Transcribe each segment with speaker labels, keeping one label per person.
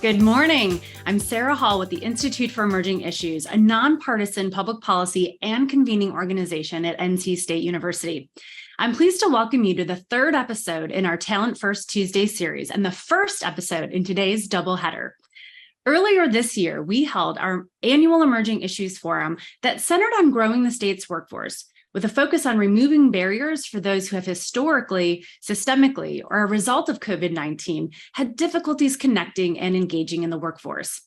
Speaker 1: Good morning. I'm Sarah Hall with the Institute for Emerging Issues, a nonpartisan public policy and convening organization at NC State University. I'm pleased to welcome you to the third episode in our Talent First Tuesday series and the first episode in today's doubleheader. Earlier this year, we held our annual Emerging Issues Forum that centered on growing the state's workforce, with a focus on removing barriers for those who have historically, systemically, or a result of COVID-19 had difficulties connecting and engaging in the workforce.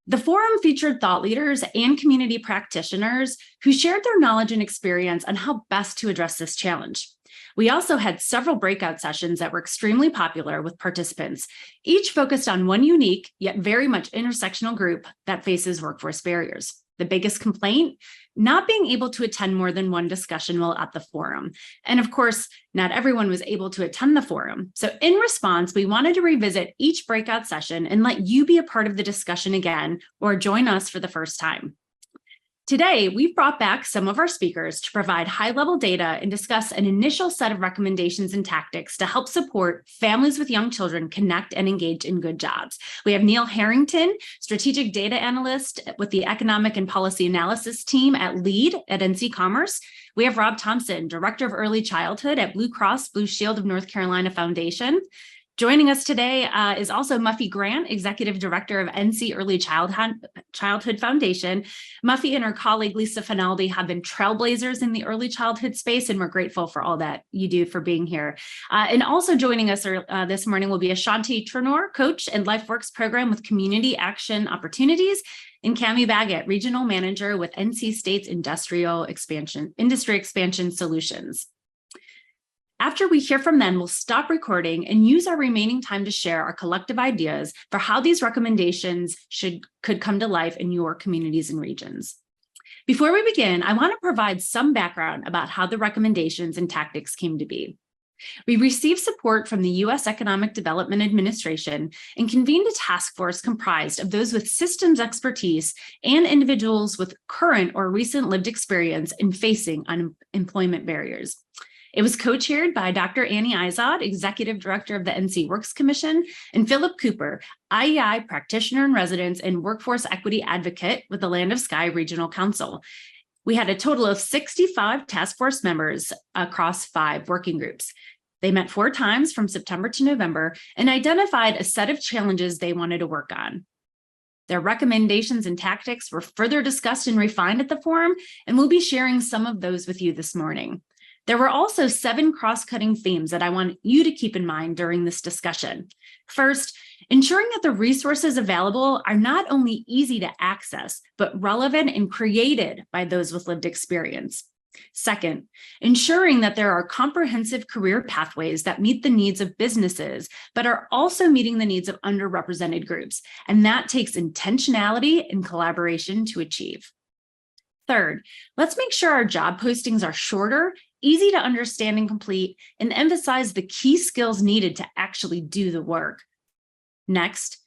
Speaker 1: The forum featured thought leaders and community practitioners who shared their knowledge and experience on how best to address this challenge. We also had several breakout sessions that were extremely popular with participants, each focused on one unique yet very much intersectional group that faces workforce barriers. The biggest complaint? Not being able to attend more than one discussion while at the forum. And of course, not everyone was able to attend the forum. So in response, we wanted to revisit each breakout session and let you be a part of the discussion again or join us for the first time. Today, we've brought back some of our speakers to provide high-level data and discuss an initial set of recommendations and tactics to help support families with young children connect and engage in good jobs. We have Neil Harrington, Strategic Data Analyst with the Economic and Policy Analysis team at LEAD at NC Commerce. We have Rob Thompson, Director of Early Childhood at Blue Cross Blue Shield of North Carolina Foundation. Joining us today is also Muffy Grant, Executive Director of NC Early Childhood Foundation. Muffy and her colleague Lisa Finaldi have been trailblazers in the early childhood space, and we're grateful for all that you do for being here. And also joining us this morning will be Ashanti, Ternoir, Coach and LifeWorks Program with Community Action Opportunities, and Cami Baggett, Regional Manager with NC State's Industry Expansion Solutions. After we hear from them, we'll stop recording and use our remaining time to share our collective ideas for how these recommendations could come to life in your communities and regions. Before we begin, I want to provide some background about how the recommendations and tactics came to be. We received support from the U.S. Economic Development Administration and convened a task force comprised of those with systems expertise and individuals with current or recent lived experience in facing unemployment barriers. It was co-chaired by Dr. Annie Izod, Executive Director of the NC Works Commission, and Philip Cooper, IEI Practitioner in Residence and Workforce Equity Advocate with the Land of Sky Regional Council. We had a total of 65 task force members across 5 working groups. They met 4 times from September to November and identified a set of challenges they wanted to work on. Their recommendations and tactics were further discussed and refined at the forum, and we'll be sharing some of those with you this morning. There were also 7 cross-cutting themes that I want you to keep in mind during this discussion. First, ensuring that the resources available are not only easy to access, but relevant and created by those with lived experience. Second, ensuring that there are comprehensive career pathways that meet the needs of businesses, but are also meeting the needs of underrepresented groups. And that takes intentionality and collaboration to achieve. Third, let's make sure our job postings are shorter, easy to understand and complete, and emphasize the key skills needed to actually do the work. Next,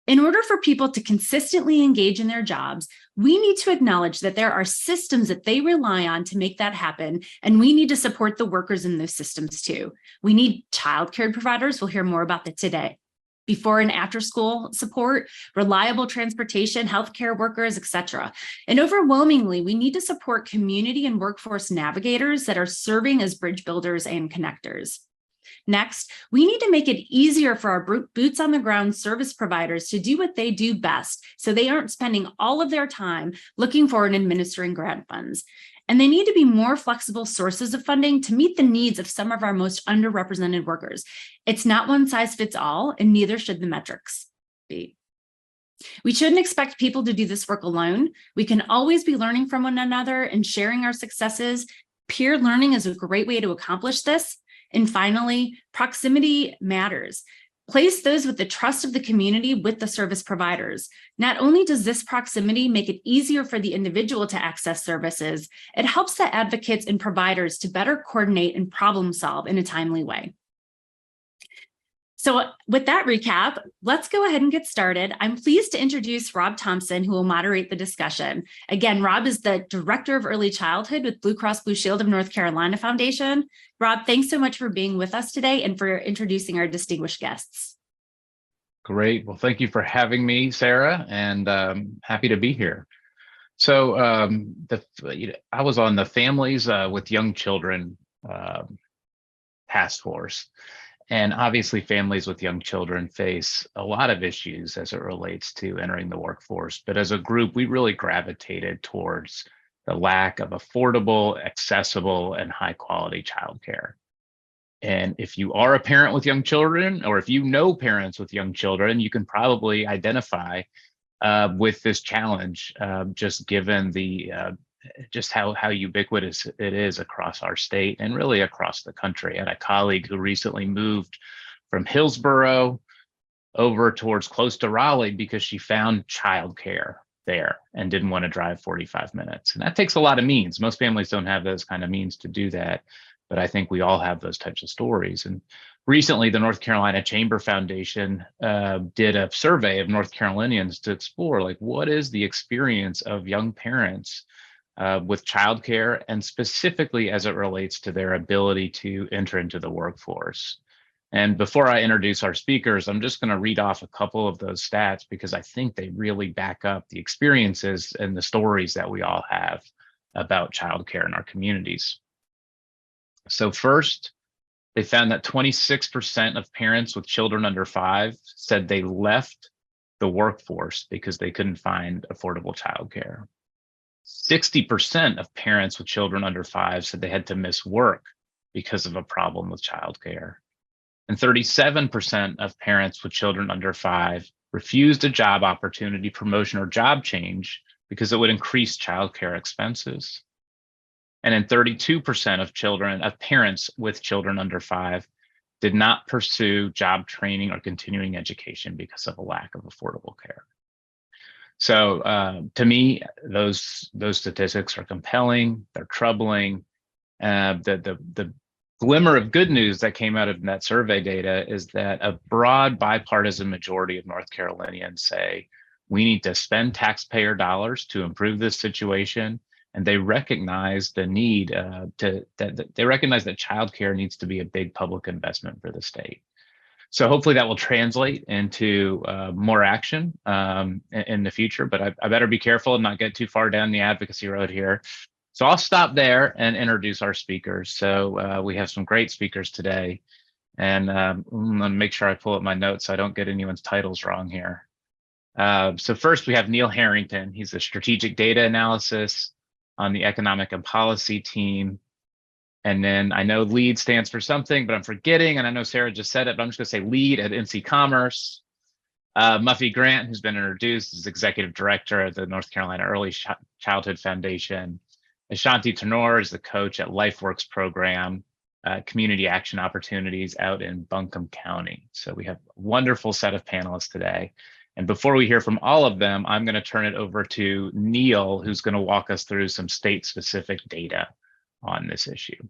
Speaker 1: in order for people to consistently engage in their jobs, we need to acknowledge that there are systems that they rely on to make that happen, and we need to support the workers in those systems too. We need childcare providers. We'll hear more about that today. Before and after school support, reliable transportation, healthcare workers, etc. And overwhelmingly, we need to support community and workforce navigators that are serving as bridge builders and connectors. Next, we need to make it easier for our boots on the ground service providers to do what they do best, so they aren't spending all of their time looking for and administering grant funds. And they need to be more flexible sources of funding to meet the needs of some of our most underrepresented workers. It's not one size fits all, and neither should the metrics be. We shouldn't expect people to do this work alone. We can always be learning from one another and sharing our successes. Peer learning is a great way to accomplish this. And finally, proximity matters. Place those with the trust of the community with the service providers. Not only does this proximity make it easier for the individual to access services, it helps the advocates and providers to better coordinate and problem solve in a timely way. So with that recap, let's go ahead and get started. I'm pleased to introduce Rob Thompson, who will moderate the discussion. Again, Rob is the Director of Early Childhood with Blue Cross Blue Shield of North Carolina Foundation. Rob, thanks so much for being with us today and for introducing our distinguished guests.
Speaker 2: Great. Well, thank you for having me, Sarah, and happy to be here. So I was on the Families with Young Children task force. And obviously, families with young children face a lot of issues as it relates to entering the workforce. But as a group, we really gravitated towards the lack of affordable, accessible, and high quality childcare. And if you are a parent with young children, or if you know parents with young children, you can probably identify with this challenge, just given the just how ubiquitous it is across our state and really across the country. I had a colleague who recently moved from Hillsborough over towards close to Raleigh because she found childcare there and didn't want to drive 45 minutes. And that takes a lot of means. Most families don't have those kind of means to do that, but I think we all have those types of stories. And recently, the North Carolina Chamber Foundation did a survey of North Carolinians to explore, like, what is the experience of young parents with childcare, and specifically as it relates to their ability to enter into the workforce. And before I introduce our speakers, I'm just going to read off a couple of those stats because I think they really back up the experiences and the stories that we all have about childcare in our communities. So first, they found that 26% of parents with children under 5 said they left the workforce because they couldn't find affordable childcare. 60% of parents with children under 5 said they had to miss work because of a problem with childcare. And 37% of parents with children under 5 refused a job opportunity, promotion, or job change because it would increase childcare expenses. And then 32% of parents with children under 5 did not pursue job training or continuing education because of a lack of affordable care. So to me, those statistics are compelling. They're troubling. The glimmer of good news that came out of that survey data is that a broad bipartisan majority of North Carolinians say we need to spend taxpayer dollars to improve this situation, and they recognize the need they recognize that childcare needs to be a big public investment for the state. So hopefully that will translate into more action in the future, but I better be careful and not get too far down the advocacy road here. So I'll stop there and introduce our speakers. So we have some great speakers today, and I'm gonna make sure I pull up my notes so I don't get anyone's titles wrong here. So first we have Neil Harrington. He's a strategic data analysis on the economic and policy team. And then I know LEAD stands for something, but I'm forgetting. And I know Sarah just said it, but I'm just going to say LEAD at NC Commerce. Muffy Grant, who's been introduced, is Executive Director of the North Carolina Early Childhood Foundation. Ashanti Ternoir is the coach at LifeWorks program, Community Action Opportunities out in Buncombe County. So we have a wonderful set of panelists today. And before we hear from all of them, I'm going to turn it over to Neil, who's going to walk us through some state-specific data on this issue.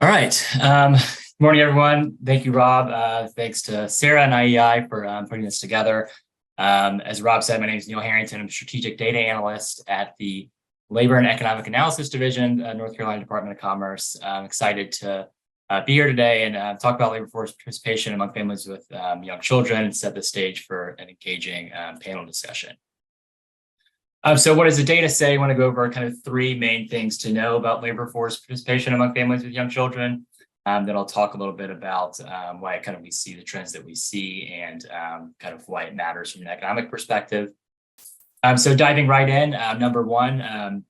Speaker 3: All right. Good morning, everyone. Thank you, Rob. Thanks to Sarah and IEI for putting this together. As Rob said, my name is Neil Harrington. I'm a strategic data analyst at the Labor and Economic Analysis Division, North Carolina Department of Commerce. I'm excited to be here today and talk about labor force participation among families with young children and set the stage for an engaging panel discussion. So what does the data say? I want to go over kind of 3 main things to know about labor force participation among families with young children. Then I'll talk a little bit about why kind of we see the trends that we see and kind of why it matters from an economic perspective. So diving right in, number 1,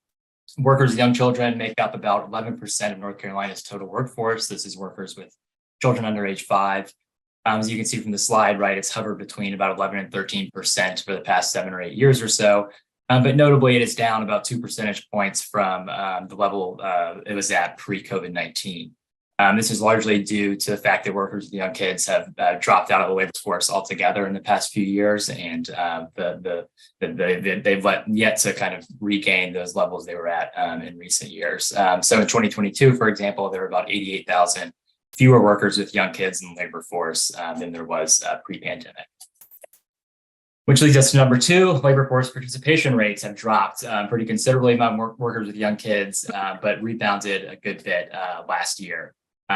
Speaker 3: workers with young children make up about 11% of North Carolina's total workforce. This is workers with children under age 5. As you can see from the slide, right, it's hovered between about 11 and 13% for the past 7 or 8 years or so. But notably, it is down about 2 percentage points from the level it was at pre-COVID-19. This is largely due to the fact that workers with young kids have dropped out of the labor force altogether in the past few years, and they've yet to kind of regain those levels they were at in recent years. So in 2022, for example, there were about 88,000 fewer workers with young kids in the labor force than there was pre-pandemic. Which leads us to number 2, labor force participation rates have dropped pretty considerably among workers with young kids, but rebounded a good bit last year.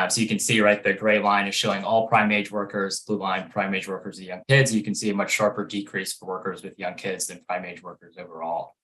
Speaker 3: So you can see, right, the gray line is showing all prime age workers, blue line, prime age workers and young kids. You can see a much sharper decrease for workers with young kids than prime age workers overall.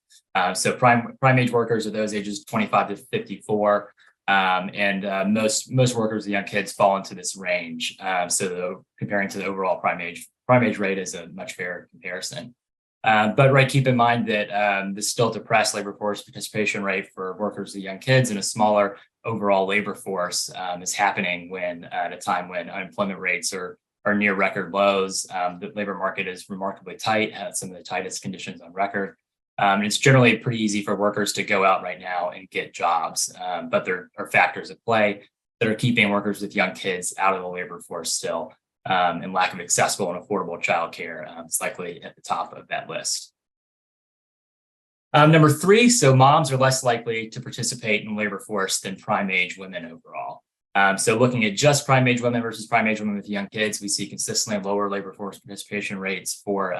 Speaker 3: So prime age workers are those ages 25 to 54. Most workers and young kids fall into this range. Comparing to the overall prime age rate is a much fairer comparison. But right, keep in mind that the still depressed labor force participation rate for workers and young kids and a smaller overall labor force is happening at a time when unemployment rates are near record lows. The labor market is remarkably tight, has some of the tightest conditions on record. And it's generally pretty easy for workers to go out right now and get jobs, but there are factors at play that are keeping workers with young kids out of the labor force still, and lack of accessible and affordable childcare is likely at the top of that list. Number 3, so moms are less likely to participate in the labor force than prime age women overall. So looking at just prime age women versus prime age women with young kids, we see consistently lower labor force participation rates for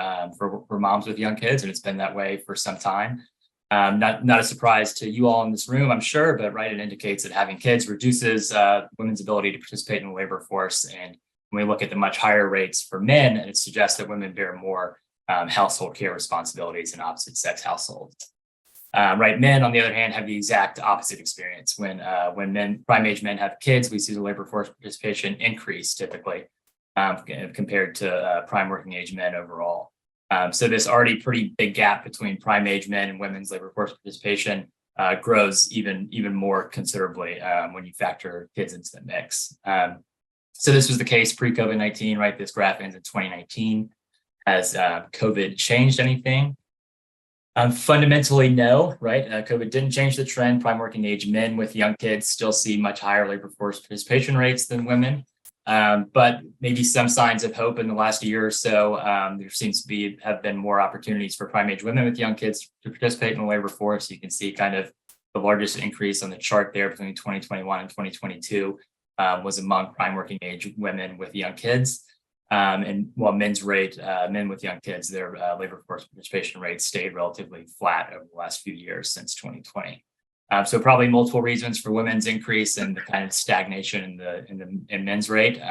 Speaker 3: moms with young kids, and it's been that way for some time. Not a surprise to you all in this room, I'm sure, but right, it indicates that having kids reduces women's ability to participate in the labor force. And when we look at the much higher rates for men, it suggests that women bear more household care responsibilities in opposite sex households. Right, men, on the other hand, have the exact opposite experience. When prime age men have kids, we see the labor force participation increase typically compared to prime working age men overall. So this already pretty big gap between prime age men and women's labor force participation grows even more considerably when you factor kids into the mix. So this was the case pre-COVID-19, right? This graph ends in 2019. Has COVID changed anything? Fundamentally, no, right? COVID didn't change the trend. Prime working age men with young kids still see much higher labor force participation rates than women. But maybe some signs of hope in the last year or so. There seems to have been more opportunities for prime age women with young kids to participate in the labor force. You can see kind of the largest increase on the chart there between 2021 and 2022 was among prime working age women with young kids. And while men with young kids, their labor force participation rates stayed relatively flat over the last few years since 2020. So probably multiple reasons for women's increase and the kind of stagnation in men's rate.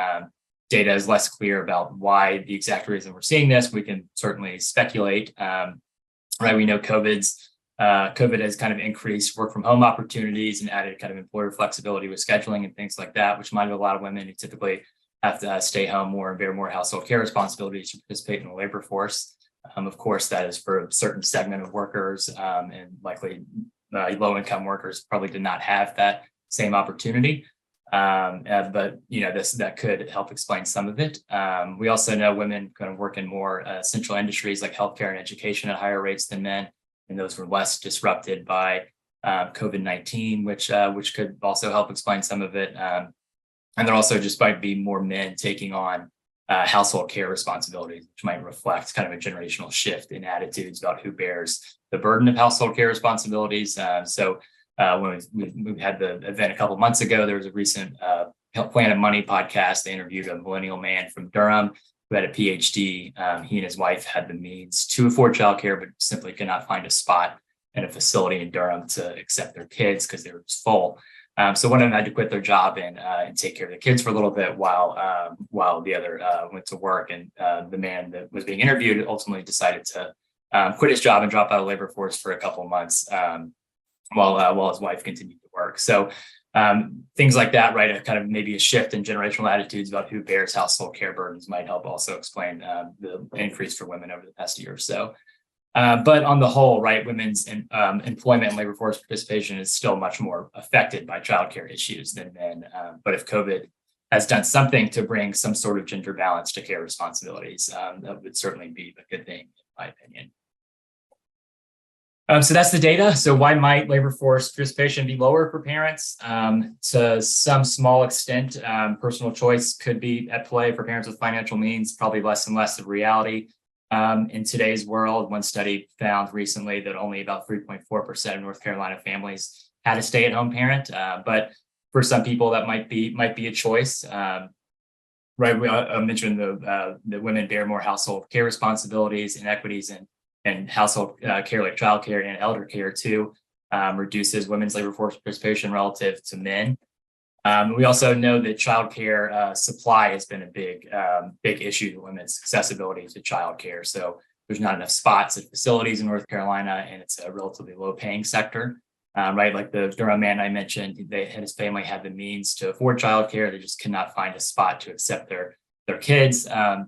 Speaker 3: Data is less clear about why the exact reason we're seeing this. We can certainly speculate. Right, we know COVID has kind of increased work from home opportunities and added kind of employer flexibility with scheduling and things like that, which might have a lot of women who typically have to stay home more and bear more household care responsibilities to participate in the labor force. Of course, that is for a certain segment of workers, and likely low-income workers probably did not have that same opportunity. But that could help explain some of it. We also know women kind of work in more essential industries like healthcare and education at higher rates than men, and those were less disrupted by COVID-19, which could also help explain some of it. And there also just might be more men taking on household care responsibilities, which might reflect kind of a generational shift in attitudes about who bears the burden of household care responsibilities. When we had the event a couple of months ago, there was a recent Planet Money podcast. They interviewed a millennial man from Durham who had a PhD. He and his wife had the means to afford childcare, but simply could not find a spot in a facility in Durham to accept their kids because they were just full. So one of them had to quit their job and take care of the kids for a little bit while the other went to work. And the man that was being interviewed ultimately decided to quit his job and drop out of labor force for a couple of months while his wife continued to work. So things like that, right? A kind of maybe a shift in generational attitudes about who bears household care burdens might help also explain the increase for women over the past year or so. But on the whole, right, women's employment and labor force participation is still much more affected by childcare issues than men. But if COVID has done something to bring some sort of gender balance to care responsibilities, that would certainly be a good thing, in my opinion. So that's the data. So why might labor force participation be lower for parents? To some small extent, personal choice could be at play for parents with financial means, probably less and less of reality. In today's world, one study found recently that only about 3.4% of North Carolina families had a stay-at-home parent. But for some people, that might be a choice. Right, I mentioned the women bear more household care responsibilities, inequities and household care like childcare and elder care too, reduces women's labor force participation relative to men. We also know that childcare supply has been a big issue that limits accessibility to childcare. So there's not enough spots at facilities in North Carolina, and it's a relatively low-paying sector. Right, like the Durham man I mentioned, his family had the means to afford childcare. They just could not find a spot to accept their kids. And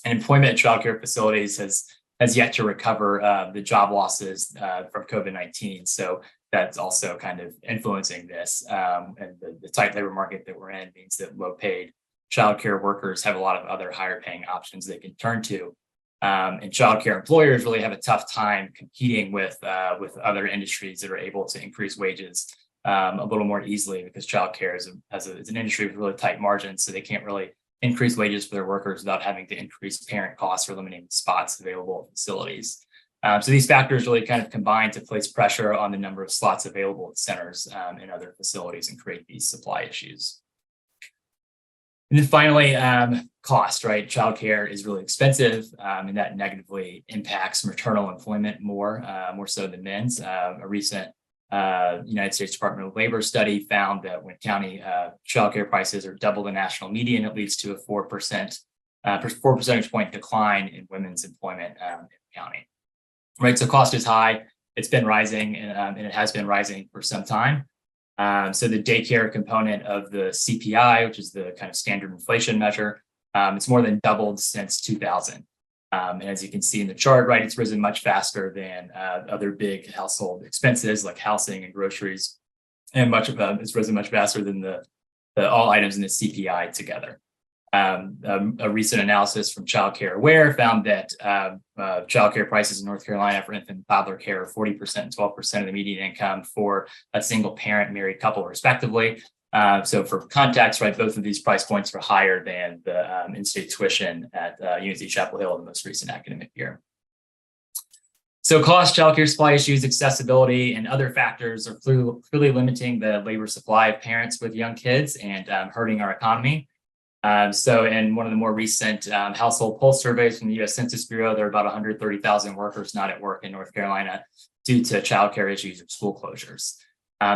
Speaker 3: employment at childcare facilities has yet to recover the job losses from COVID-19. So that's also kind of influencing this. And the tight labor market that we're in means that low-paid childcare workers have a lot of other higher-paying options they can turn to. And childcare employers really have a tough time competing with other industries that are able to increase wages a little more easily, because childcare is an industry with really tight margins, so they can't really increase wages for their workers without having to increase parent costs or limiting spots available at facilities. So these factors really kind of combine to place pressure on the number of slots available at centers and other facilities and create these supply issues. And then finally, cost, right? Childcare is really expensive, and that negatively impacts maternal employment more so than men's. A recent United States Department of Labor study found that when county childcare prices are double the national median, it leads to a 4 percentage point decline in women's employment in the county. Right, so cost is high. It's been rising, and it has been rising for some time. So the daycare component of the CPI, which is the kind of standard inflation measure, it's more than doubled since 2000. And as you can see in the chart, right, it's risen much faster than other big household expenses like housing and groceries, and it's risen much faster than the all items in the CPI together. A recent analysis from Childcare Aware found that childcare prices in North Carolina for infant and toddler care are 40% and 12% of the median income for a single parent married couple, respectively. So for context, right, both of these price points are higher than the in-state tuition at UNC Chapel Hill in the most recent academic year. So cost, childcare supply issues, accessibility, and other factors are clearly limiting the labor supply of parents with young kids and hurting our economy. So in one of the more recent household pulse surveys from the U.S. Census Bureau, there are about 130,000 workers not at work in North Carolina due to childcare issues or school closures.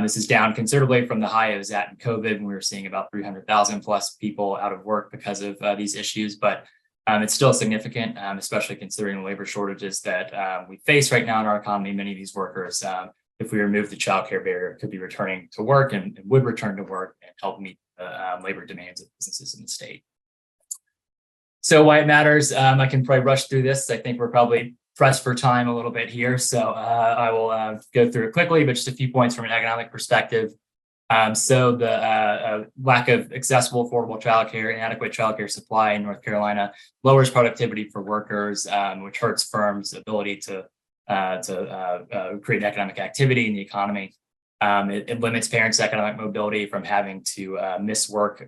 Speaker 3: This is down considerably from the high it was at in COVID, when we were seeing about 300,000 plus people out of work because of these issues. But it's still significant, especially considering the labor shortages that we face right now in our economy. Many of these workers, if we remove the childcare barrier, could be returning to work and would return to work and help meet the labor demands of businesses in the state. So why it matters, I can probably rush through this. I think we're probably pressed for time a little bit here, so I will go through it quickly, but just a few points from an economic perspective. So the lack of accessible, affordable childcare, inadequate childcare supply in North Carolina lowers productivity for workers, which hurts firms' ability to create economic activity in the economy. It limits parents' economic mobility from having to miss work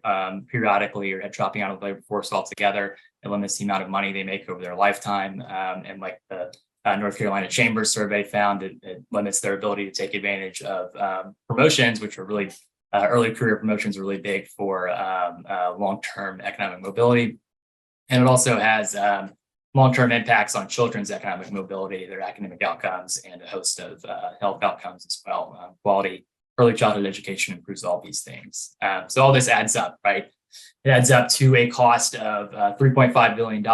Speaker 3: periodically or dropping out of the labor force altogether. It limits the amount of money they make over their lifetime. And like the North Carolina Chamber survey found, it limits their ability to take advantage of promotions, which are really early career promotions are really big for long-term economic mobility. And it also has long-term impacts on children's economic mobility, their academic outcomes, and a host of health outcomes as well. Quality early childhood education improves all these things. So all this adds up, right? It adds up to a cost of $3.5 billion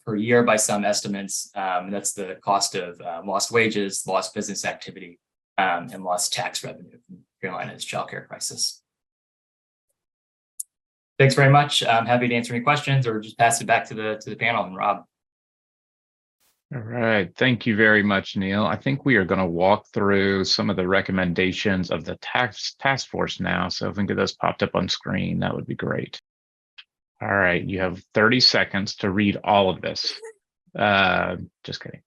Speaker 3: per year by some estimates. That's the cost of lost wages, lost business activity, and lost tax revenue from Carolina's childcare crisis. Thanks very much. I'm happy to answer any questions or just pass it back to the panel and Rob.
Speaker 2: All right. Thank you very much, Neil. I think we are going to walk through some of the recommendations of the task force now. So if we can get those popped up on screen, that would be great. All right. You have 30 seconds to read all of this. Just kidding.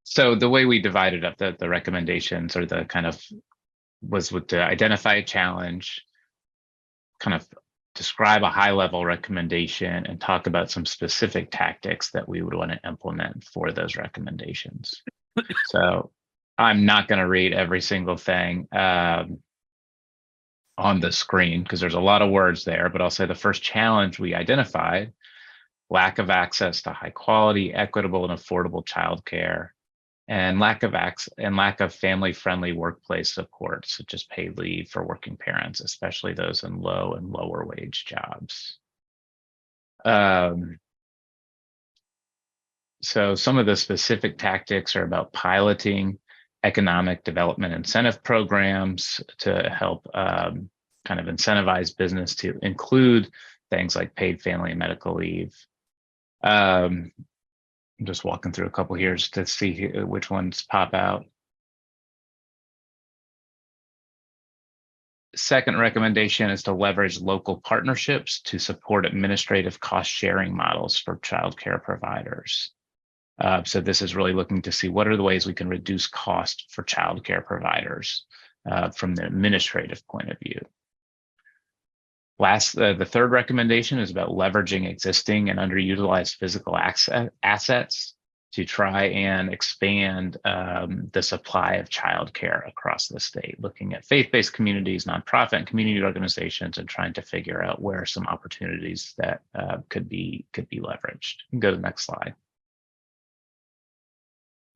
Speaker 2: So the way we divided up the recommendations, or the kind of was to identify a challenge, kind of describe a high-level recommendation, and talk about some specific tactics that we would want to implement for those recommendations. So I'm not going to read every single thing on the screen because there's a lot of words there, but I'll say the first challenge we identified: lack of access to high quality, equitable, and affordable childcare, and lack of family-friendly workplace support, such as paid leave for working parents, especially those in low and lower wage jobs. So some of the specific tactics are about piloting economic development incentive programs to help kind of incentivize business to include things like paid family and medical leave. I'm just walking through a couple here just to see which ones pop out. Second recommendation is to leverage local partnerships to support administrative cost sharing models for childcare providers. So this is really looking to see what are the ways we can reduce cost for childcare providers from the administrative point of view. The third recommendation is about leveraging existing and underutilized physical assets to try and expand the supply of childcare across the state, looking at faith-based communities, nonprofit and community organizations, and trying to figure out where some opportunities that could be leveraged. Go to the next slide.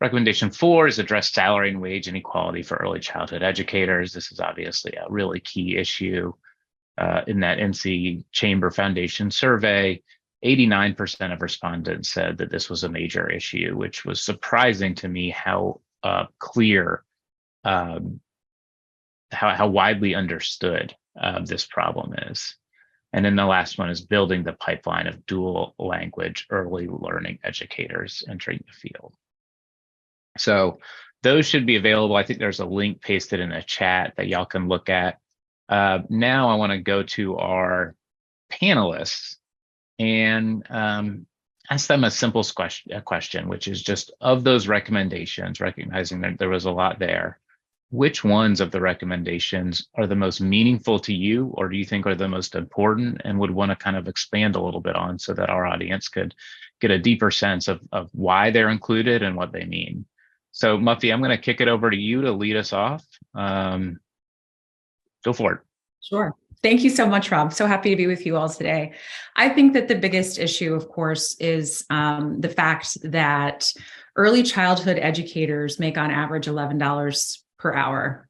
Speaker 2: Recommendation 4 is address salary and wage inequality for early childhood educators. This is obviously a really key issue. In that NC Chamber Foundation survey, 89% of respondents said that this was a major issue, which was surprising to me how clear, how widely understood this problem is. And then the last one is building the pipeline of dual language early learning educators entering the field. So those should be available. I think there's a link pasted in the chat that y'all can look at. Now I want to go to our panelists and ask them a simple question, which is just of those recommendations, recognizing that there was a lot there, which ones of the recommendations are the most meaningful to you, or do you think are the most important and would want to kind of expand a little bit on so that our audience could get a deeper sense of why they're included and what they mean? So Muffy, I'm going to kick it over to you to lead us off. Go for it.
Speaker 4: Sure. Thank you so much, Rob. So happy to be with you all today. I think that the biggest issue, of course, is the fact that early childhood educators make on average $11 per hour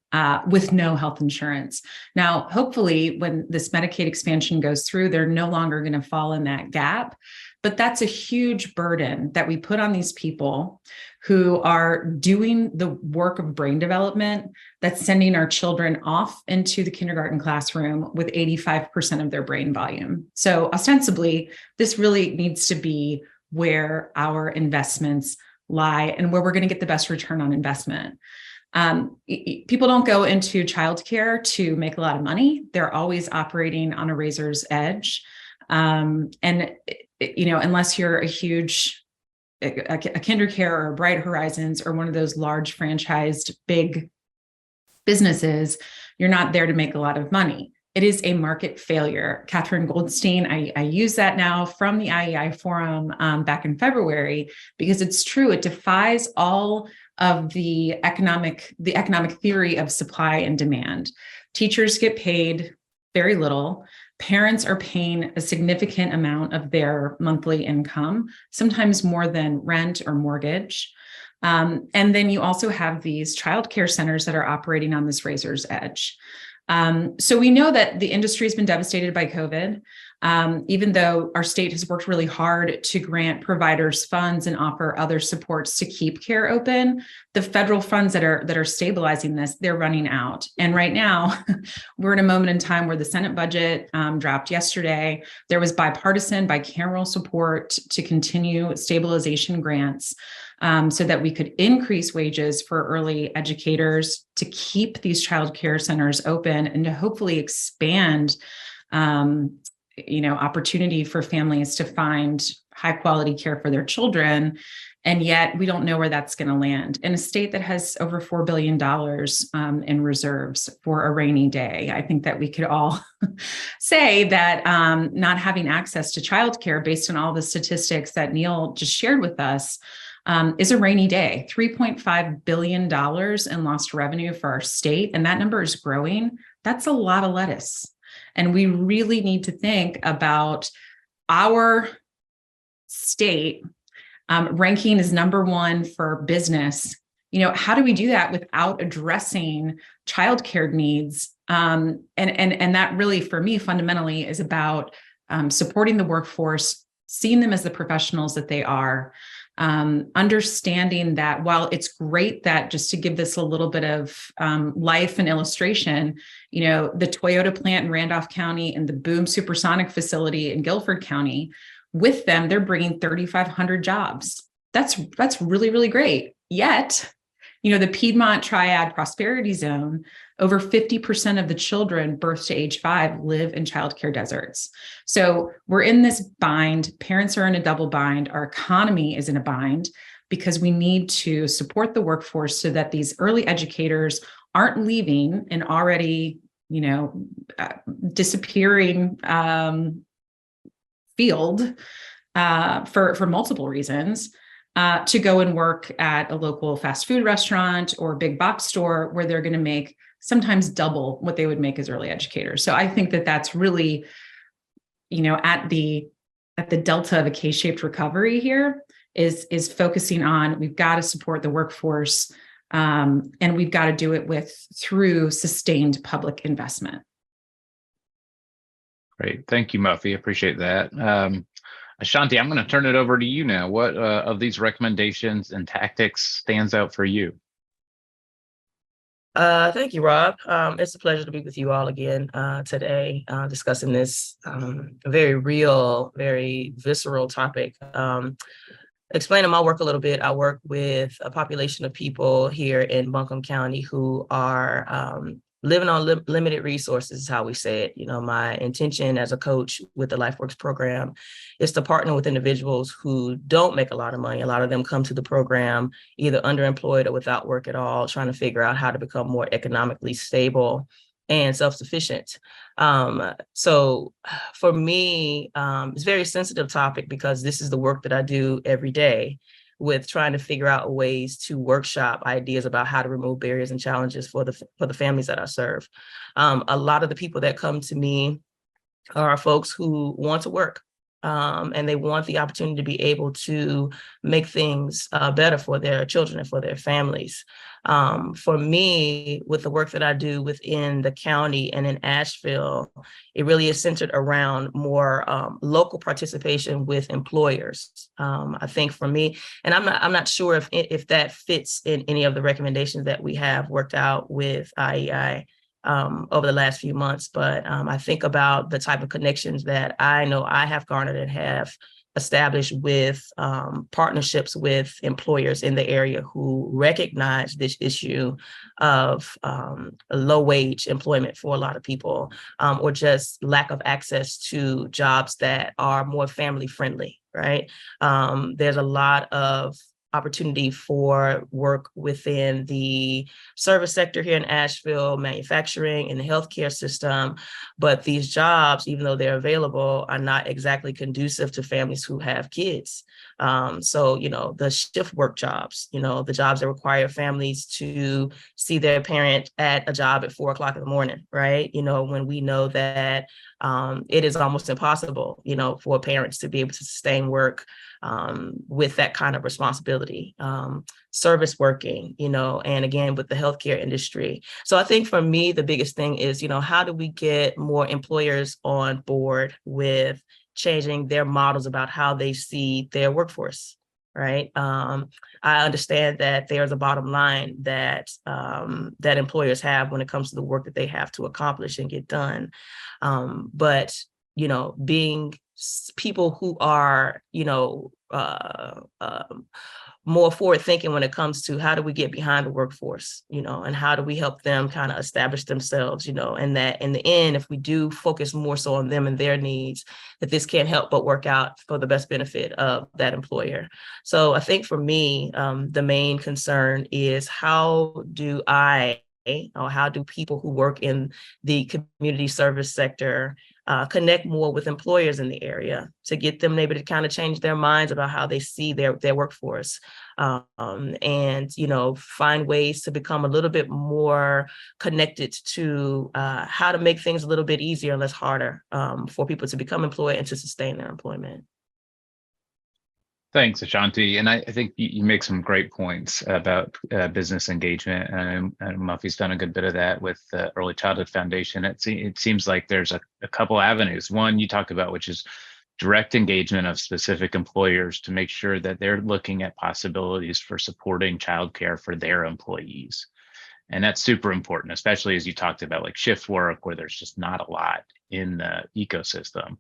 Speaker 4: with no health insurance. Now, hopefully, when this Medicaid expansion goes through, they're no longer going to fall in that gap. But that's a huge burden that we put on these people who are doing the work of brain development that's sending our children off into the kindergarten classroom with 85% of their brain volume. So ostensibly, this really needs to be where our investments lie and where we're going to get the best return on investment. People don't go into childcare to make a lot of money. They're always operating on a razor's edge. Unless you're a huge KinderCare or Bright Horizons or one of those large franchised big businesses, you're not there to make a lot of money. It is a market failure. Catherine Goldstein, I use that now from the IEI forum back in February, because it's true. It defies all of the economic theory of supply and demand. Teachers get paid very little. Parents are paying a significant amount of their monthly income, sometimes more than rent or mortgage. And then you also have these childcare centers that are operating on this razor's edge. So we know that the industry has been devastated by COVID, even though our state has worked really hard to grant providers funds and offer other supports to keep care open. The federal funds that are stabilizing this, they're running out. And right now, we're in a moment in time where the Senate budget dropped yesterday. There was bicameral support to continue stabilization grants so that we could increase wages for early educators to keep these childcare centers open and to hopefully expand opportunity for families to find high quality care for their children. And yet we don't know where that's going to land in a state that has over $4 billion in reserves for a rainy day. I think that we could all say that not having access to childcare based on all the statistics that Neil just shared with us is a rainy day. $3.5 billion in lost revenue for our state. And that number is growing. That's a lot of lettuce. And we really need to think about our state ranking as number one for business how do we do that without addressing childcare needs? And that really, for me, fundamentally is about supporting the workforce, seeing them as the professionals that they are, understanding that while it's great that, just to give this a little bit of life and illustration, the Toyota plant in Randolph County and the Boom Supersonic facility in Guilford County, with them, they're bringing 3,500 jobs. That's really, really great. Yet, the Piedmont Triad Prosperity Zone, over 50% of the children birth to age 5 live in childcare deserts. So we're in this bind. Parents are in a double bind. Our economy is in a bind because we need to support the workforce so that these early educators aren't leaving an already, disappearing field for multiple reasons. To go and work at a local fast food restaurant or big box store where they're going to make sometimes double what they would make as early educators. So I think that that's really, at the delta of a K-shaped recovery here is focusing on, we've got to support the workforce, and we've got to do it through sustained public investment.
Speaker 2: Great. Thank you, Muffy. Appreciate that. Ashanti, I'm going to turn it over to you now. What of these recommendations and tactics stands out for you?
Speaker 5: Thank you, Rob. It's a pleasure to be with you all again today, discussing this very real, very visceral topic. Explaining my work a little bit, I work with a population of people here in Buncombe County who are living on limited resources, is how we say it. My intention as a coach with the LifeWorks program is to partner with individuals who don't make a lot of money. A lot of them come to the program either underemployed or without work at all, trying to figure out how to become more economically stable and self-sufficient. So for me, it's a very sensitive topic because this is the work that I do every day, with trying to figure out ways to workshop ideas about how to remove barriers and challenges for the families that I serve. A lot of the people that come to me are folks who want to work, and they want the opportunity to be able to make things better for their children and for their families. For me, with the work that I do within the county and in Asheville, it really is centered around more local participation with employers. I think for me, and I'm not sure if that fits in any of the recommendations that we have worked out with IEI over the last few months, but I think about the type of connections that I know I have garnered and have established with partnerships with employers in the area who recognize this issue of low wage employment for a lot of people, or just lack of access to jobs that are more family friendly, right? There's a lot of opportunity for work within the service sector here in Asheville, manufacturing, in the healthcare system. But these jobs, even though they're available, are not exactly conducive to families who have kids. So, the shift work jobs, the jobs that require families to see their parent at a job at 4 o'clock in the morning, right? When we know that it is almost impossible, for parents to be able to sustain work with that kind of responsibility, service working, and again, with the healthcare industry. So I think for me, the biggest thing is, how do we get more employers on board with changing their models about how they see their workforce, right? I understand that there's a bottom line that that employers have when it comes to the work that they have to accomplish and get done. But, being people who are, more forward thinking when it comes to how do we get behind the workforce, and how do we help them kind of establish themselves, and that in the end, if we do focus more so on them and their needs, that this can't help but work out for the best benefit of that employer. So I think for me, the main concern is how do people who work in the community service sector connect more with employers in the area to get them able to kind of change their minds about how they see their workforce, and find ways to become a little bit more connected to how to make things a little bit easier and less harder for people to become employed and to sustain their employment.
Speaker 2: Thanks, Ashanti. And I think you make some great points about business engagement, and Muffy's done a good bit of that with the Early Childhood Foundation. It seems like there's a couple avenues. One you talk about, which is direct engagement of specific employers to make sure that they're looking at possibilities for supporting childcare for their employees. And that's super important, especially as you talked about like shift work, where there's just not a lot in the ecosystem.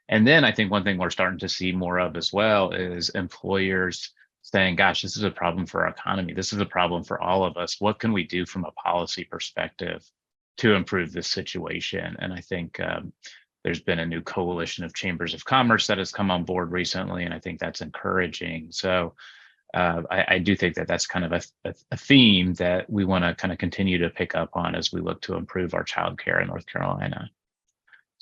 Speaker 2: And then I think one thing we're starting to see more of as well is employers saying, gosh, this is a problem for our economy. This is a problem for all of us. What can we do from a policy perspective to improve this situation? And I think there's been a new coalition of chambers of commerce that has come on board recently, and I think that's encouraging. So I do think that that's kind of a theme that we want to kind of continue to pick up on as we look to improve our childcare in North Carolina.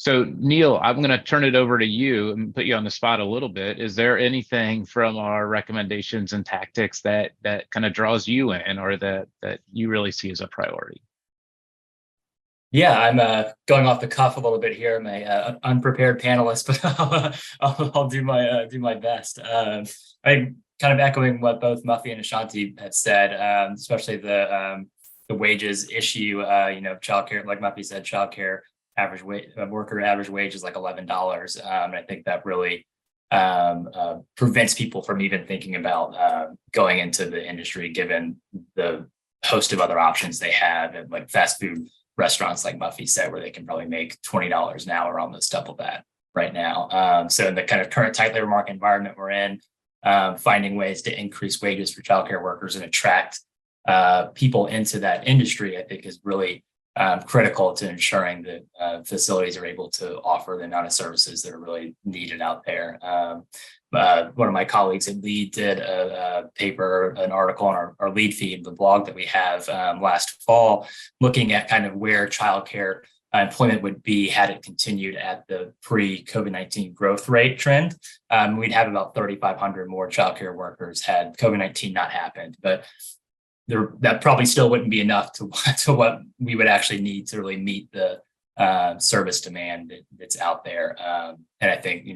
Speaker 2: So Neil, I'm going to turn it over to you and put you on the spot a little bit. Is there anything from our recommendations and tactics that kind of draws you in, or that you really see as a priority?
Speaker 3: Yeah, I'm going off the cuff a little bit here. I'm a unprepared panelist, but I'll do my best. I'm kind of echoing what both Muffy and Ashanti had said, especially the wages issue. Childcare, like Muffy said, childcare average worker average wage is like $11, and I think that really prevents people from even thinking about going into the industry, given the host of other options they have at like fast food restaurants, like Muffy said, where they can probably make $20 an hour, almost double that right now. So in the kind of current tight labor market environment we're in, finding ways to increase wages for childcare workers and attract people into that industry, I think is really critical to ensuring that facilities are able to offer the amount of services that are really needed out there. One of my colleagues at LEAD did a paper, an article on our LEAD feed, the blog that we have last fall, looking at kind of where childcare employment would be had it continued at the pre-COVID-19 growth rate trend. We'd have about 3,500 more childcare workers had COVID-19 not happened, but that probably still wouldn't be enough to what we would actually need to really meet the service demand that's out there. And I think,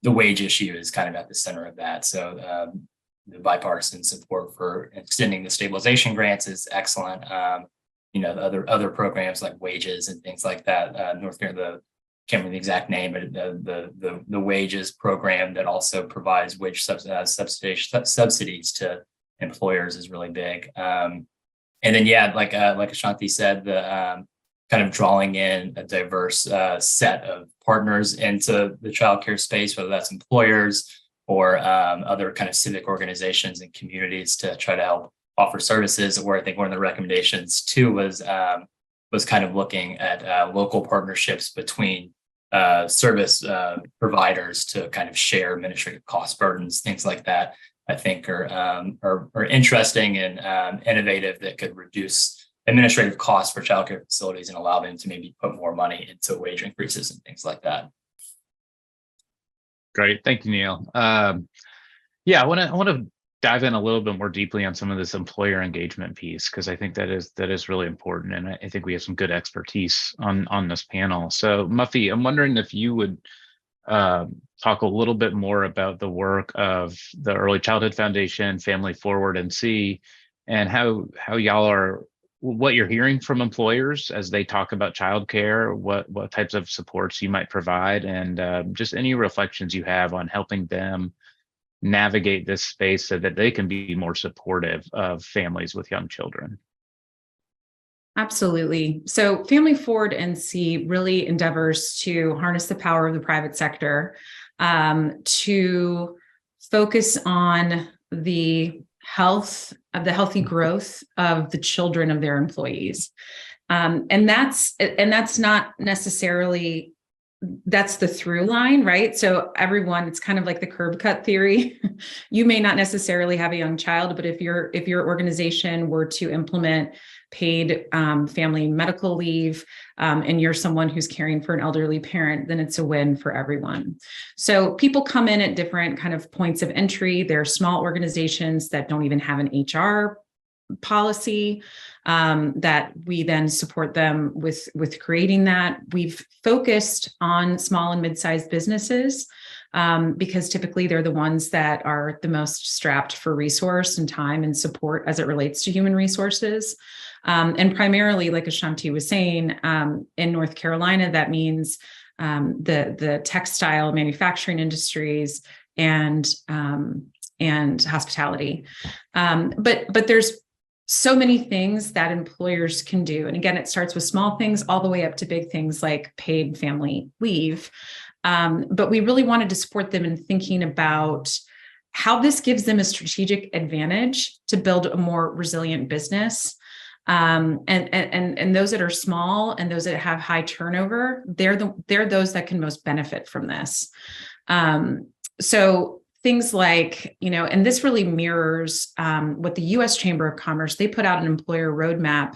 Speaker 3: the wage issue is kind of at the center of that. So the bipartisan support for extending the stabilization grants is excellent. The other programs like wages and things like that. North Carolina, can't remember the exact name, but the wages program that also provides wage subsidies to employers is really big. And then, like Ashanti said, the kind of drawing in a diverse set of partners into the childcare space, whether that's employers or other kind of civic organizations and communities to try to help offer services. Where I think one of the recommendations too was kind of looking at local partnerships between service providers to kind of share administrative cost burdens, things like that. I think are interesting and innovative, that could reduce administrative costs for childcare facilities and allow them to maybe put more money into wage increases and things like that.
Speaker 2: Great, thank you, Neil. I want to dive in a little bit more deeply on some of this employer engagement piece, because I think that is really important, and I think we have some good expertise on this panel. So Muffy, I'm wondering if you would talk a little bit more about the work of the Early Childhood Foundation, Family Forward NC, and how y'all are, what you're hearing from employers as they talk about childcare, what types of supports you might provide, and just any reflections you have on helping them navigate this space so that they can be more supportive of families with young children.
Speaker 4: Absolutely. So Family Forward NC really endeavors to harness the power of the private sector to focus on the healthy growth of the children of their employees. And that's not necessarily, that's the through line, right? So everyone, it's kind of like the curb cut theory. You may not necessarily have a young child, but if your organization were to implement paid family medical leave, and you're someone who's caring for an elderly parent, then it's a win for everyone. So people come in at different kind of points of entry. There are small organizations that don't even have an HR policy, that we then support them with creating that. We've focused on small and mid-sized businesses because typically they're the ones that are the most strapped for resource and time and support as it relates to human resources. And primarily, like Ashanti was saying, in North Carolina, that means the textile manufacturing industries and hospitality. But there's so many things that employers can do. And again, it starts with small things all the way up to big things like paid family leave. But we really wanted to support them in thinking about how this gives them a strategic advantage to build a more resilient business. And those that are small and those that have high turnover, they're those that can most benefit from this. So things like, and this really mirrors what the U.S. Chamber of Commerce, they put out an employer roadmap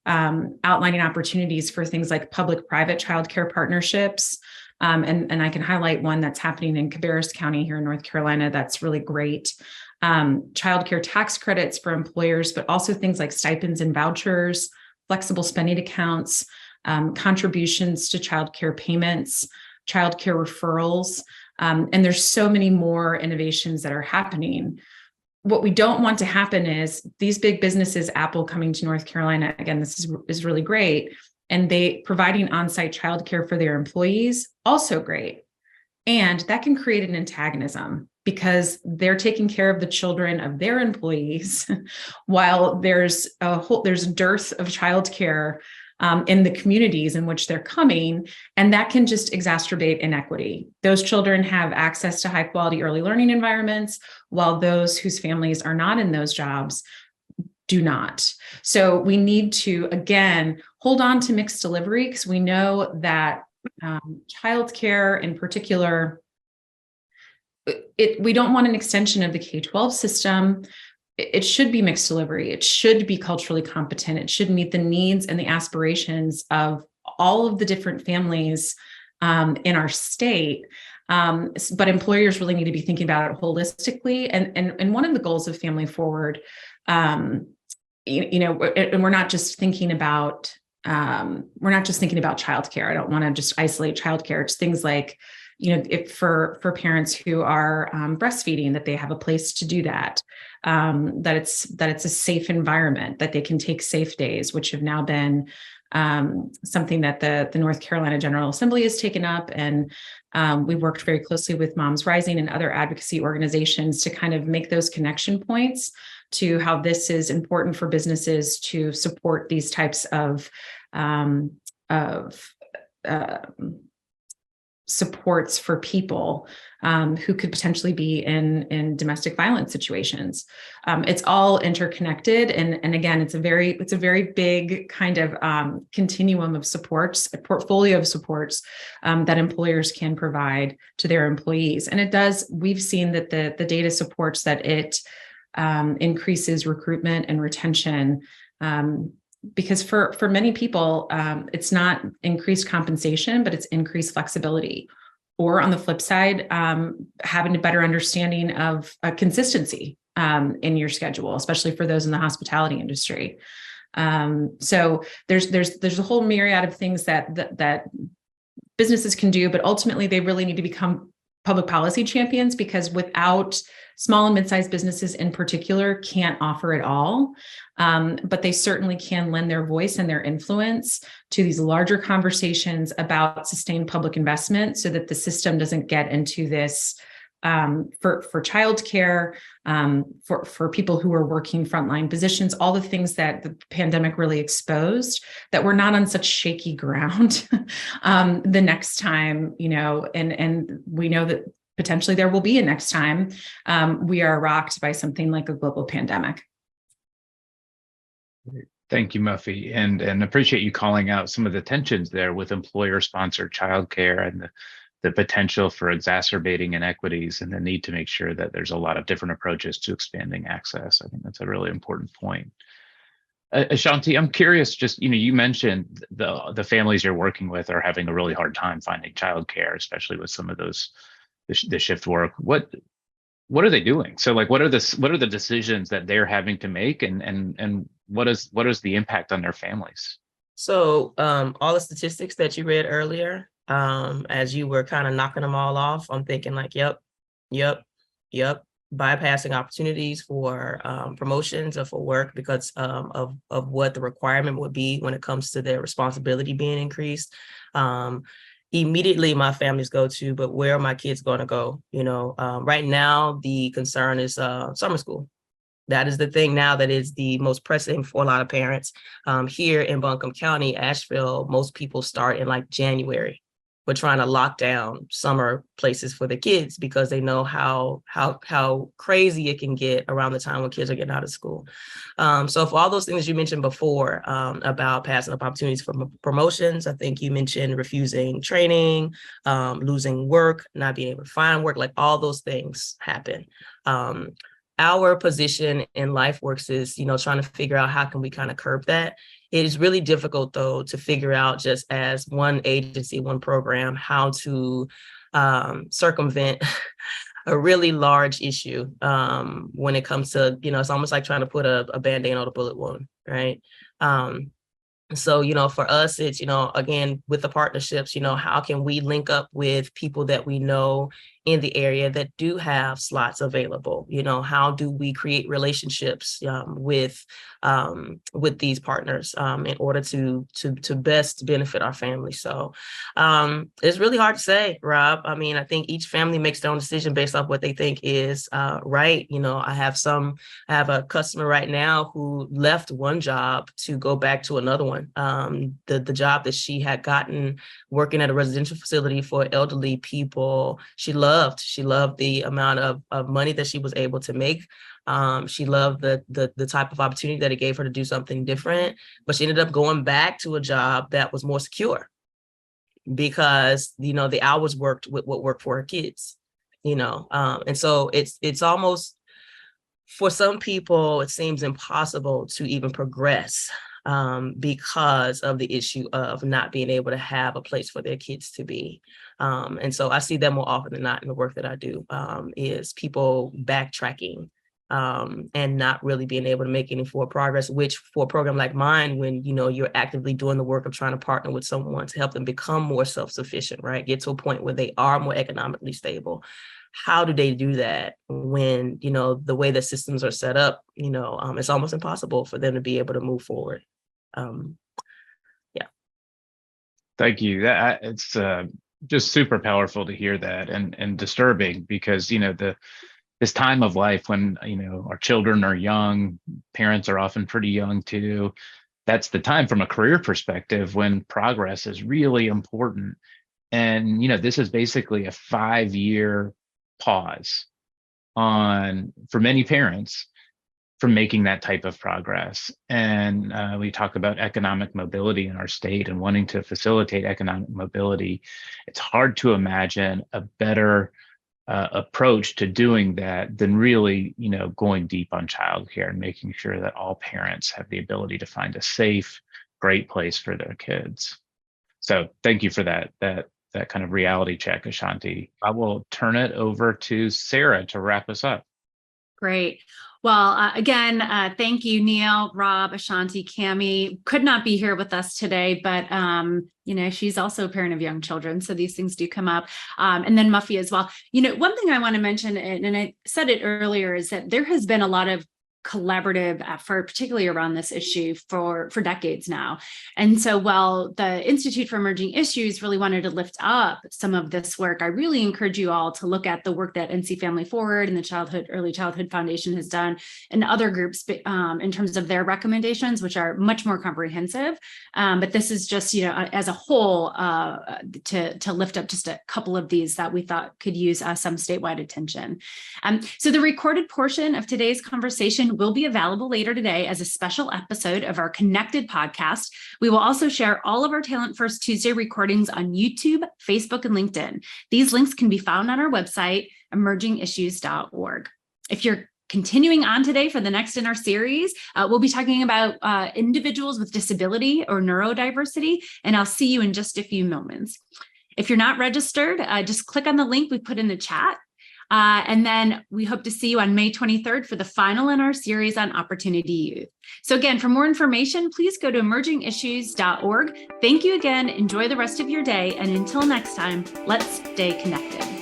Speaker 4: outlining opportunities for things like public-private childcare partnerships. And I can highlight one that's happening in Cabarrus County here in North Carolina. That's really great. Childcare tax credits for employers, but also things like stipends and vouchers, flexible spending accounts, contributions to childcare payments, childcare referrals. And there's so many more innovations that are happening. What we don't want to happen is these big businesses, Apple coming to North Carolina, again, this is really great. And they providing on-site childcare for their employees, also great. And that can create an antagonism because they're taking care of the children of their employees while there's a dearth of childcare in the communities in which they're coming, and that can just exacerbate inequity. Those children have access to high quality early learning environments, while those whose families are not in those jobs do not. So we need to, again, hold on to mixed delivery because we know that childcare in particular, we don't want an extension of the K-12 system. It should be mixed delivery. It should be culturally competent. It should meet the needs and the aspirations of all of the different families in our state. But employers really need to be thinking about it holistically. And one of the goals of Family Forward, and we're not just thinking about childcare. I don't want to just isolate childcare. It's things like, if for parents who are breastfeeding, that they have a place to do that, that it's a safe environment, that they can take safe days, which have now been something that the North Carolina General Assembly has taken up. And we worked very closely with Moms Rising and other advocacy organizations to kind of make those connection points to how this is important for businesses to support these types of supports for people who could potentially be in domestic violence situations. It's all interconnected, and again, it's a very big kind of continuum of supports, a portfolio of supports that employers can provide to their employees. And it does. We've seen that the data supports that it increases recruitment and retention. Because for many people, it's not increased compensation, but it's increased flexibility. Or on the flip side, having a better understanding of consistency in your schedule, especially for those in the hospitality industry. So there's a whole myriad of things that businesses can do, but ultimately they really need to become public policy champions, because without small and mid-sized businesses in particular can't offer it all. But they certainly can lend their voice and their influence to these larger conversations about sustained public investment so that the system doesn't get into this for childcare, for people who are working frontline positions, all the things that the pandemic really exposed, that we're not on such shaky ground the next time, and we know that potentially there will be a next time we are rocked by something like a global pandemic.
Speaker 2: Thank you, Muffy, and appreciate you calling out some of the tensions there with employer-sponsored childcare and the potential for exacerbating inequities and the need to make sure that there's a lot of different approaches to expanding access. I think that's a really important point. Ashanti, I'm curious, just, you mentioned the families you're working with are having a really hard time finding childcare, especially with some of the shift work. What are they doing? So what are the decisions that they're having to make, and what is the impact on their families?
Speaker 5: So all the statistics that you read earlier, As you were kind of knocking them all off, I'm thinking like, yep, bypassing opportunities for promotions or for work because of what the requirement would be when it comes to their responsibility being increased. Immediately my family's go to, but where are my kids going to go? Right now the concern is summer school. That is the thing now that is the most pressing for a lot of parents. Here in Buncombe County, Asheville, most people start in like January. We're trying to lock down summer places for the kids because they know how crazy it can get around the time when kids are getting out of school. So for all those things you mentioned before about passing up opportunities for promotions, I think you mentioned refusing training, losing work, not being able to find work, like all those things happen. Our position in LifeWorks is, trying to figure out how can we kind of curb that. It is really difficult, though, to figure out just as one agency, one program, how to circumvent a really large issue when it comes to, it's almost like trying to put a Band-Aid on a bullet wound, right? So, for us, it's, again, with the partnerships, how can we link up with people that we know in the area that do have slots available? How do we create relationships with these partners in order to best benefit our family? So it's really hard to say, Rob. I mean, I think each family makes their own decision based off what they think is right. I have a customer right now who left one job to go back to another one. The job that she had gotten working at a residential facility for elderly people, she loved the amount of money that she was able to make. She loved the type of opportunity that it gave her to do something different, but she ended up going back to a job that was more secure because, the hours worked with what worked for her kids, and so it's almost, for some people, it seems impossible to even progress because of the issue of not being able to have a place for their kids to be. And so I see that more often than not in the work that I do, is people backtracking and not really being able to make any forward progress, which for a program like mine, when, you're actively doing the work of trying to partner with someone to help them become more self-sufficient, right? Get to a point where they are more economically stable. How do they do that when, the way the systems are set up, it's almost impossible for them to be able to move forward. Yeah.
Speaker 2: Thank you. It's just super powerful to hear that and disturbing because, this time of life when, our children are young, parents are often pretty young too. That's the time from a career perspective when progress is really important. And, this is basically a 5-year pause for many parents from making that type of progress. And we talk about economic mobility in our state and wanting to facilitate economic mobility. It's hard to imagine a better approach to doing that than really, going deep on childcare and making sure that all parents have the ability to find a safe, great place for their kids. So thank you for that kind of reality check, Ashanti. I will turn it over to Sarah to wrap us up.
Speaker 1: Great. Well, again, thank you, Neil, Rob, Ashanti, Cami. Could not be here with us today, but she's also a parent of young children, so these things do come up. And then Muffy as well. One thing I want to mention, and I said it earlier, is that there has been a lot of collaborative effort, particularly around this issue for decades now. And so while the Institute for Emerging Issues really wanted to lift up some of this work, I really encourage you all to look at the work that NC Family Forward and the Early Childhood Foundation has done and other groups in terms of their recommendations, which are much more comprehensive. But this is just, as a whole, to lift up just a couple of these that we thought could use some statewide attention. So the recorded portion of today's conversation will be available later today as a special episode of our Connected podcast. We will also share all of our Talent First Tuesday recordings on YouTube, Facebook, and LinkedIn. These links can be found on our website, emergingissues.org. If you're continuing on today for the next in our series, we'll be talking about individuals with disability or neurodiversity, and I'll see you in just a few moments. If you're not registered, just click on the link we put in the chat. And then we hope to see you on May 23rd for the final in our series on Opportunity Youth. So again, for more information, please go to emergingissues.org. Thank you again. Enjoy the rest of your day. And until next time, let's stay connected.